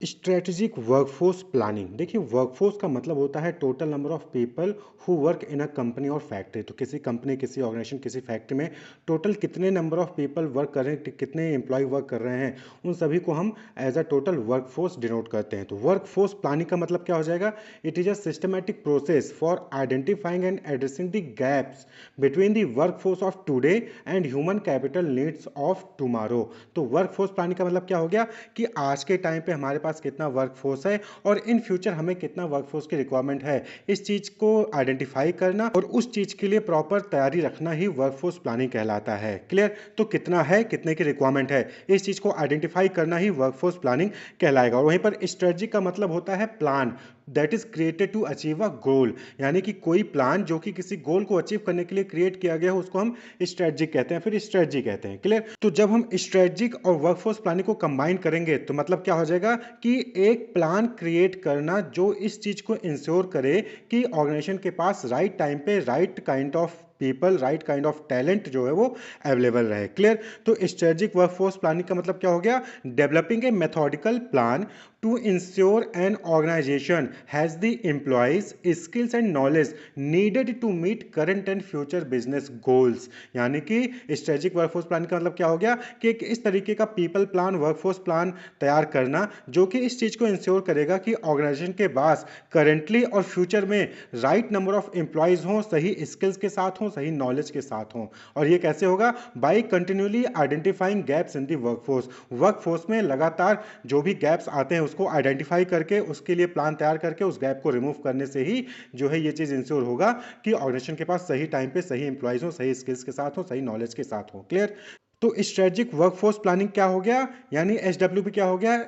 Strategic workforce planning. देखिए, workforce का मतलब होता है total number of people who work in a company और फैक्ट्री। तो किसी कंपनी, किसी ऑर्गेनाइजेशन, किसी फैक्ट्री में टोटल कितने नंबर ऑफ पीपल वर्क कर रहे हैं, कितने एम्प्लॉय वर्क कर रहे हैं, उन सभी को हम as a total workforce denote करते हैं। तो वर्कफोर्स प्लानिंग का मतलब क्या हो जाएगा? It is a systematic process for identifying and addressing the gaps between the workforce of today and human capital needs of tomorrow. तो वर्कफोर्स प्लानिंग का मतलब क्या हो गया कि आज के टाइम पे हमारे पास कितना वर्कफोर्स है और इन फ्यूचर हमें कितना वर्कफोर्स की रिक्वायरमेंट है, इस चीज़ को आइडेंटिफाई करना और उस चीज़ के लिए प्रॉपर तैयारी रखना ही वर्कफोर्स प्लानिंग कहलाता है। क्लियर? तो कितना है, कितने की रिक्वायरमेंट है, इस चीज़ को आइडेंटिफाई करना ही वर्कफोर्स प्लानिंग कहलाएगा। और वहीं पर स्ट्रेटजी का मतलब होता है plan that is created to achieve a goal. यानी कि कोई प्लान जो कि किसी गोल को अचीव करने के लिए क्रिएट किया गया हो, उसको हम स्ट्रेटजिक कहते हैं, फिर स्ट्रेटजी कहते हैं। क्लियर? तो जब हम स्ट्रेटजिक और वर्कफोर्स प्लानिंग को कंबाइन करेंगे तो मतलब क्या हो जाएगा कि एक प्लान क्रिएट करना जो इस चीज को इंश्योर करे कि ऑर्गेनाइजेशन के पास राइट टाइम पे right kind of people, right kind of talent जो है वो अवेलेबल रहे। क्लियर? तो स्ट्रेटजिक वर्कफोर्स प्लानिंग का मतलब क्या हो गया? Developing a methodical plan to ensure an organization has the employees skills and knowledge needed to meet current and future business goals। यानी कि स्ट्रेटेजिक वर्कफोर्स प्लान का मतलब क्या हो गया कि एक इस तरीके का पीपल प्लान, वर्कफोर्स प्लान तैयार करना जो कि इस चीज को इंश्योर करेगा कि ऑर्गेनाइजेशन के पास करेंटली और फ्यूचर में राइट नंबर ऑफ एम्प्लॉयज हों, सही स्किल्स के साथ हों, सही नॉलेज के साथ हों। और ये कैसे होगा? By continually identifying gaps in the workforce. Workforce में लगातार जो भी गैप्स आते हैं उसको आइडेंटिफाई करके उसके लिए प्लान तैयार करके उस गैप को रिमूव करने से ही जो है ये चीज इंश्योर होगा कि ऑर्गेनाइजेशन के पास सही टाइम पे सही इंप्लॉइज हो, सही स्किल्स के साथ हो, सही नॉलेज के साथ हो। क्लियर? तो स्ट्रेटेजिक वर्कफोर्स प्लानिंग क्या हो गया, यानी एसडब्ल्यूपी क्या हो गया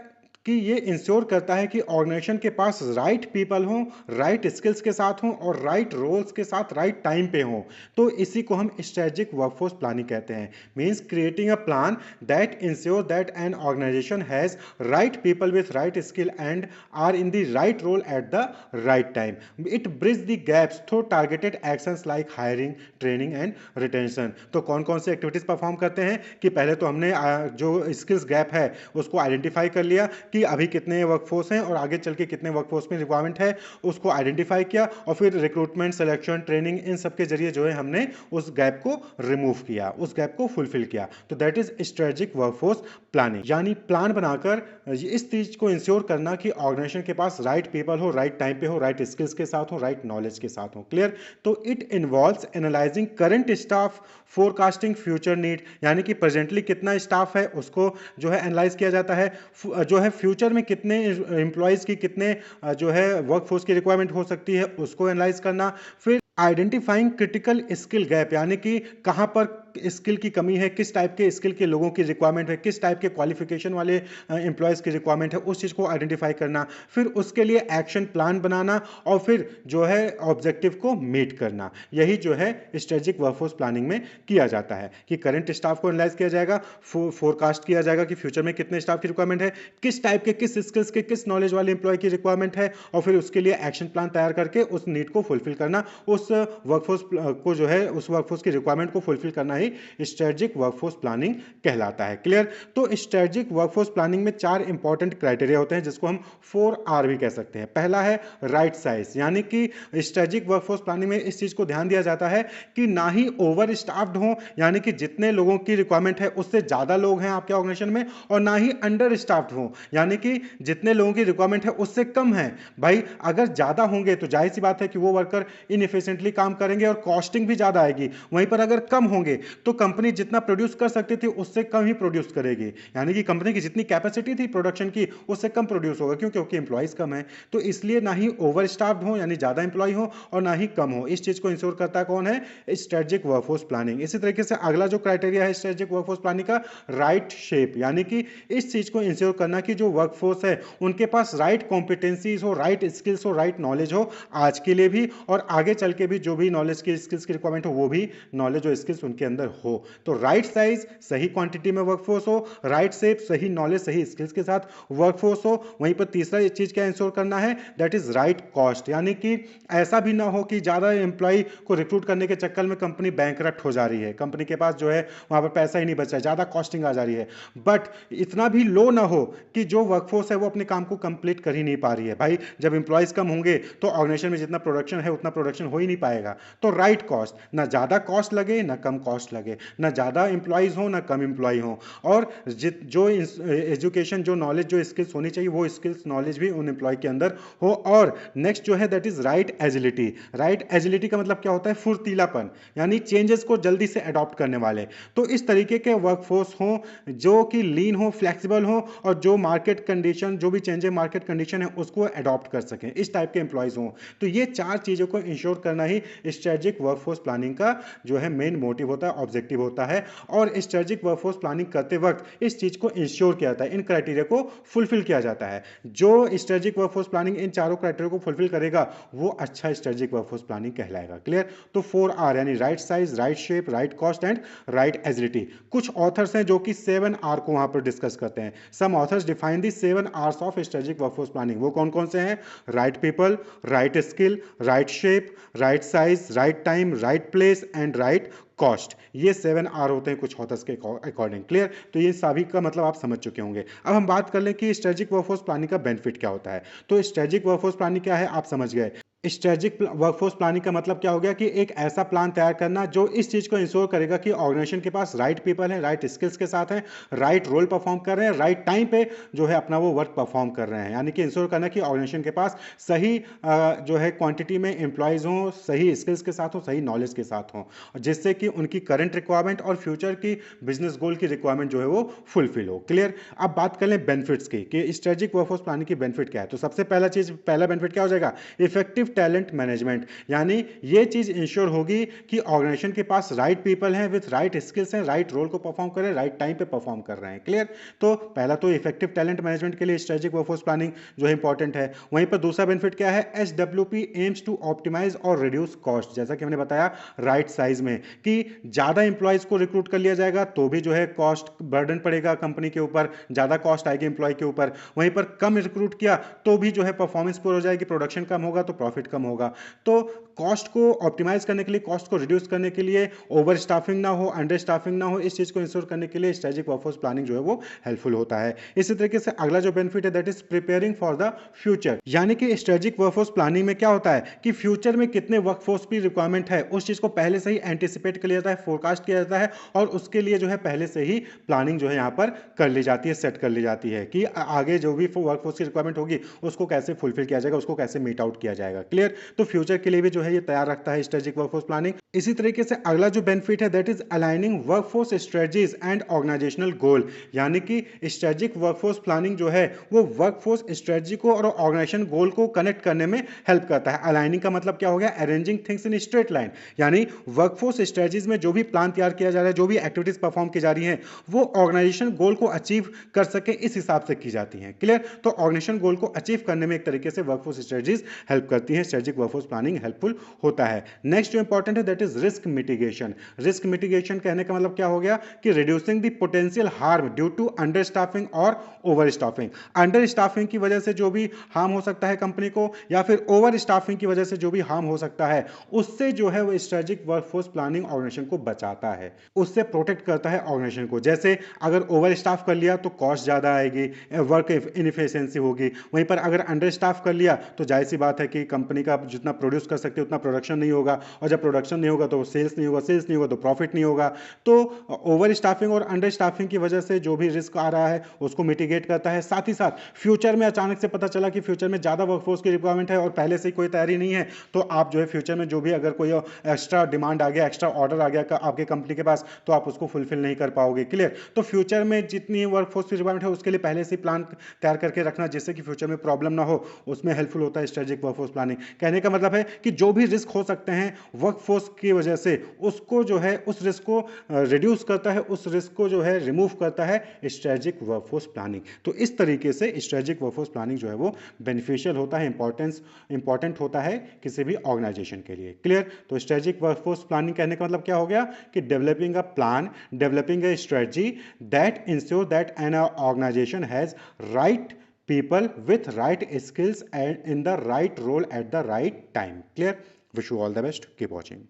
कि ये इंश्योर करता है कि ऑर्गेनाइजेशन के पास राइट पीपल हों, राइट स्किल्स के साथ हों और राइट रोल्स के साथ राइट टाइम पे हों। तो इसी को हम स्ट्रेटेजिक वर्कफोर्स प्लानिंग कहते हैं। Means creating a plan that ensure that an organisation has right people with right skill and are in the right role at the right time. It bridge the gaps through targeted actions like hiring, training and retention. तो कौन कौन से activities perform करते हैं कि पहले तो हमने जो स्किल्स गैप है उसको आइडेंटिफाई कर लिया कि अभी कितने वर्कफोर्स हैं और आगे चल के कितने वर्कफोर्स में रिक्वायरमेंट है, उसको आइडेंटिफाई किया और फिर रिक्रूटमेंट, सिलेक्शन, ट्रेनिंग, इन सब के जरिए जो है हमने उस गैप को रिमूव किया, उस गैप को फुलफिल किया। तो that is strategic workforce planning. यानी प्लान बनाकर इस चीज को इंश्योर करना कि ऑर्गेनाइजेशन के पास राइट पीपल हो, राइट टाइम पे हो, राइट स्किल्स के साथ हो, राइट नॉलेज के साथ हो। क्लियर? तो it involves analysing current staff, forecasting future need. यानी कि प्रेजेंटली कितना स्टाफ है उसको जो है एनालाइज किया जाता है, जो है फ्यूचर में कितने एम्प्लॉयज़ की कितने जो है वर्कफोर्स की रिक्वायरमेंट हो सकती है उसको एनालाइज करना। फिर आइडेंटिफाइंग क्रिटिकल स्किल गैप, यानी कि कहां पर स्किल की कमी है, किस टाइप के स्किल के लोगों की रिक्वायरमेंट है, किस टाइप के क्वालिफिकेशन वाले एम्प्लॉयज़ की रिक्वायरमेंट है, उस चीज़ को आइडेंटिफाई करना। फिर उसके लिए एक्शन प्लान बनाना और फिर जो है ऑब्जेक्टिव को मीट करना। यही जो है स्ट्रेटेजिक वर्कफोर्स प्लानिंग में किया जाता है कि करंट स्टाफ को एनालाइज किया जाएगा, फोरकास्ट किया जाएगा कि फ्यूचर में कितने स्टाफ की रिक्वायरमेंट है, किस टाइप के, किस स्किल्स के, किस नॉलेज वाले एम्प्लॉय की रिक्वायरमेंट है और फिर उसके लिए एक्शन प्लान तैयार करके उस नीड को फुलफिल करना, उस वर्कफोर्स को जो है उस वर्कफोर्स की रिक्वायरमेंट को फुलफिल करना ही स्ट्रेटेजिक वर्कफोर्स प्लानिंग कहलाता है। क्लियर? तो स्ट्रेटेजिक वर्कफोर्स प्लानिंग में 4 इंपॉर्टेंट क्राइटेरिया होते हैं जिसको हम 4R भी कह सकते हैं। पहला है राइट साइज, यानी कि स्ट्रेटेजिक वर्कफोर्स प्लानिंग में इस चीज को ध्यान दिया जाता है कि ना ही ओवर स्टाफ्ड हो, यानी कि जितने लोगों की रिक्वायरमेंट है उससे ज्यादा लोग हैं आपके ऑर्गेनाइजेशन में, और ना ही अंडर स्टाफ्ड हो, यानी कि जितने लोगों की रिक्वायरमेंट है उससे कम है। भाई अगर ज्यादा होंगे तो जाहिर सी बात है कि वो वर्कर इनएफिशिएंटली काम करेंगे और कॉस्टिंग भी ज्यादा आएगी। वहीं पर अगर कम होंगे तो कंपनी जितना प्रोड्यूस कर सकती थी उससे कम ही प्रोड्यूस करेगी, यानी कि कंपनी की जितनी कैपेसिटी थी प्रोडक्शन की उससे कम प्रोड्यूस होगा। क्यों? क्योंकि एम्प्लॉइज कम है। तो इसलिए ना ही ओवर स्टाफ्ड हो यानी ज्यादा एम्प्लॉय हो और ना ही कम हो। इस चीज को इंश्योर करता है कौन है? Strategic workforce planning. इसी तरीके से अगला जो क्राइटेरिया है स्ट्रेटेजिक वर्कफोर्स प्लानिंग का, राइट शेप, यानी कि इस चीज को इंश्योर करना कि जो वर्कफोर्स है उनके पास राइट कॉम्पिटेंसीज हो, राइट स्किल्स हो, राइट नॉलेज हो, आज के लिए भी और आगे चल के भी जो भी नॉलेज की स्किल्स की रिक्वायरमेंट हो वो भी नॉलेज और स्किल्स उनके अंदर अंदर हो। तो राइट साइज, सही क्वांटिटी में वर्कफोर्स हो, राइट शेप, सही नॉलेज, सही स्किल्स के साथ वर्कफोर्स हो। वहीं पर तीसरा चीज क्या इंश्योर करना है, दैट इज राइट कॉस्ट, यानी कि ऐसा भी ना हो कि ज्यादा एम्प्लॉय को रिक्रूट करने के चक्कर में कंपनी बैंकरप्ट हो जा रही है, कंपनी के पास जो है वहां पर पैसा ही नहीं बच रहा है, ज्यादा कॉस्टिंग आ जा रही है। बट इतना भी लो ना हो कि जो वर्कफोर्स है वो अपने काम को कंप्लीट कर ही नहीं पा रही है। भाई जब इंप्लॉयज कम होंगे तो ऑर्गेनाइजेशन में जितना प्रोडक्शन है उतना प्रोडक्शन हो ही नहीं पाएगा। तो राइट कॉस्ट, ना ज्यादा कॉस्ट लगे ना कम कॉस्ट लगे, ना ज्यादा इंप्लॉयज हो ना कम इंप्लॉय हो, और जो एजुकेशन, जो नॉलेज, जो स्किल्स होनी चाहिए वो स्किल्स नॉलेज भी उन एम्प्लॉय के अंदर हो। और नेक्स्ट जो है that is right agility. Right agility का मतलब क्या होता है, फुर्तीलापन, यानी चेंजेस को जल्दी से अडॉप्ट करने वाले। तो इस तरीके के वर्कफोर्स हो जो कि लीन हो, फ्लेक्सिबल हो, और जो मार्केट कंडीशन, जो भी चेंज मार्केट कंडीशन है उसको अडॉप्ट कर सकें, इस टाइप के एम्प्लॉयज हो। तो ये चार चीजों को इंश्योर करना ही स्ट्रेटेजिक वर्कफोर्स प्लानिंग का जो है मेन मोटिव होता है, ऑब्जेक्टिव होता है। और स्ट्रेटेजिक वर्कफोर्स प्लानिंग करते वक्त इस चीज को इंश्योर किया जाता है, इन क्राइटेरिया को फुलफिल किया जाता है। जो स्ट्रेटेजिक वर्कफोर्स प्लानिंग इन चारों क्राइटेरिया को फुलफिल करेगा वो अच्छा स्ट्रेटेजिक वर्कफोर्स प्लानिंग कहलाएगा। क्लियर? तो 4R यानी right size, right shape, right cost and right agility. कुछ ऑथर्स हैं जो कि 7R को वहां पर डिस्कस करते हैं। Some authors define the 7Rs of strategic workforce planning. वो कौन कौन से हैं? Right people, right skill, right shape, right size, right time, right place and right cost. ये 7R होते हैं कुछ ऑथर्स के अकॉर्डिंग। क्लियर? तो ये सभी का मतलब आप समझ चुके होंगे। अब हम बात कर लें कि स्ट्रेटेजिक वर्कफोर्स प्लानिंग का बेनिफिट क्या होता है। तो स्ट्रेटेजिक वर्कफोर्स प्लानिंग क्या है आप समझ गए। स्ट्रेटेजिक वर्कफोर्स प्लानिंग का मतलब क्या हो गया कि एक ऐसा प्लान तैयार करना जो इस चीज को इंश्योर करेगा कि ऑर्गेनाइजेशन के पास राइट पीपल हैं, राइट स्किल्स के साथ हैं, राइट रोल परफॉर्म कर रहे हैं, राइट टाइम पे जो है अपना वो वर्क परफॉर्म कर रहे हैं। यानी कि इंश्योर करना कि ऑर्गेनाइजेशन के पास सही जो है क्वांटिटी में एम्प्लॉयज हों, सही स्किल्स के साथ हों, सही नॉलेज के साथ हों, जिससे कि उनकी करंट रिक्वायरमेंट और फ्यूचर की बिजनेस गोल की रिक्वायरमेंट जो है वो फुलफिल हो। क्लियर? अब बात कर लें बेनिफिट्स की कि स्ट्रेटेजिक वर्कफोर्स प्लानिंग की बेनिफिट क्या है। तो सबसे पहला बेनिफिट क्या हो जाएगा, इफेक्टिव टैलेंट मैनेजमेंट। यानी ये चीज इंश्योर होगी कि ऑर्गेनाइजेशन के पास राइट पीपल हैं विथ राइट स्किल्स हैं, राइट रोल को परफॉर्म कर रहे हैं, राइट टाइम पे परफॉर्म कर रहे हैं। क्लियर? तो पहला तो इफेक्टिव टैलेंट मैनेजमेंट के लिए स्ट्रेटेजिक वर्कफोर्स प्लानिंग जो है इंपॉर्टेंट है। वहीं पर दूसरा बेनिफिट क्या है, एसडब्ल्यूपी एम्स टू ऑप्टिमाइज और रिड्यूस कॉस्ट। जैसा कि हमने बताया राइट साइज में कि ज्यादा इंप्लॉयज को रिक्रूट कर लिया जाएगा तो भी जो है कॉस्ट बर्डन पड़ेगा कंपनी के ऊपर, ज्यादा कॉस्ट आएगी इंप्लॉय के ऊपर। वहीं पर कम रिक्रूट किया तो भी जो है परफॉर्मेंस पूर हो जाएगी, प्रोडक्शन कम होगा तो प्रॉफिट कम होगा। तो कॉस्ट को ऑप्टिमाइज करने के लिए, कॉस्ट को रिड्यूस करने के लिए, ओवर स्टाफिंग ना हो, अंडर स्टाफिंग ना हो, इस चीज को इंश्योर करने के लिए स्ट्रेटेजिक वर्कफोर्स प्लानिंग जो है वो हेल्पफुल होता है। इसी तरीके से अगला जो बेनिफिट है that is preparing for the future. यानी कि स्ट्रेटेजिक वर्कफोर्स प्लानिंग में क्या होता है कि फ्यूचर में कितने वर्कफोर्स की रिक्वायरमेंट है उस चीज को पहले से ही एंटिसिपेट कर लिया जाता है, फोरकास्ट किया जाता है, और उसके लिए जो है पहले से ही प्लानिंग जो है यहाँ पर कर ली जाती है, सेट कर ली जाती है कि आगे जो भी वर्कफोर्स की रिक्वायरमेंट होगी उसको कैसे फुलफिल किया जाएगा, उसको कैसे मीट आउट किया जाएगा। क्लियर? तो फ्यूचर के लिए भी जो है ये तैयार रखता है स्ट्रेटेजिक वर्कफोर्स प्लानिंग। इसी तरीके से अगला जो बेनिफिट है that is aligning workforce strategies and organisational goal. यानी कि स्ट्रेटेजिक वर्कफोर्स प्लानिंग जो है वो वर्कफोर्स स्ट्रेटजी को और ऑर्गेनाइजेशन गोल को कनेक्ट करने में हेल्प करता है। अलाइनिंग का मतलब क्या हो गया, arranging things in straight line. यानी वर्कफोर्स स्ट्रेटजीज में जो भी प्लान तैयार किया जा रहा है, जो भी एक्टिविटीज परफॉर्म की जा रही हैं वो ऑर्गेनाइजेशन गोल को अचीव कर सके इस हिसाब से की जाती हैं। क्लियर? तो ऑर्गेनाइजेशन गोल को अचीव करने में एक तरीके से वर्कफोर्स स्ट्रेटजीज हेल्प करती हैं, स्ट्रेटेजिक वर्कफोर्स प्लानिंग हेल्पफुल होता है। नेक्स्ट जो इंपॉर्टेंट है that is risk mitigation. Risk mitigation कहने का मतलब क्या हो गया कि reducing the potential harm due to understaffing और ओवर स्टाफिंग। अंडर स्टाफिंग की वजह से जो भी हार्म हो सकता है कंपनी को, या फिर ओवर स्टाफिंग की वजह से जो भी हार्म हो सकता है, उससे जो है वो स्ट्रेटेजिक वर्कफोर्स प्लानिंग ऑर्गेनाइजेशन को बचाता है, उससे प्रोटेक्ट करता है ऑर्गेनाइजेशन को। जैसे अगर ओवर स्टाफ कर लिया तो कॉस्ट ज्यादा आएगी, वर्क इनफिशिएंसी होगी। वहीं पर अगर अंडर स्टाफ कर लिया तो जाहिर सी बात है कि कंपनी का जितना प्रोड्यूस कर सकते उतना प्रोडक्शन नहीं होगा, और जब प्रोडक्शन नहीं होगा तो सेल्स नहीं होगा, सेल्स नहीं होगा तो प्रॉफिट नहीं होगा। तो ओवर स्टाफिंग और अंडर स्टाफिंग की वजह से जो भी रिस्क आ रहा है उसको मिटिगेट करता है। साथ ही साथ फ्यूचर में अचानक से पता चला कि फ्यूचर में ज्यादा वर्कफोर्स की रिक्वायरमेंट है और पहले से कोई तैयारी नहीं है, तो आप जो है फ्यूचर में जो भी अगर कोई एक्स्ट्रा डिमांड आ गया, एक्स्ट्रा ऑर्डर आ गया आपके कंपनी के पास, तो आप उसको फुलफिल नहीं कर पाओगे। क्लियर? तो फ्यूचर में जितनी वर्कफोर्स की रिक्वायरमेंट है उसके लिए पहले से प्लान तैयार करके रखना जिससे कि फ्यूचर में प्रॉब्लम ना हो, उसमें हेल्पफुल होता है स्ट्रेटेजिक वर्कफोर्स प्लानिंग। प्लानिंग। कहने का मतलब है कि जो भी रिस्क हो सकते हैं वर्कफोर्स की वजह से, उसको जो है उस रिस्क को रिड्यूस करता है, उस रिस्क को जो है रिमूव करता है स्ट्रेटेजिक वर्कफोर्स प्लानिंग। तो इस तरीके से स्ट्रेटेजिक वर्कफोर्स प्लानिंग जो है वो बेनिफिशियल होता है, इंपॉर्टेंट होता है किसी भी ऑर्गेनाइजेशन के लिए। क्लियर? तो स्ट्रेटेजिक वर्कफोर्स प्लानिंग कहने का मतलब क्या हो गया कि developing a plan, developing a strategy that ensure that an organisation has right people with right skills and in the right role at the right time. Clear? Wish you all the best. Keep watching.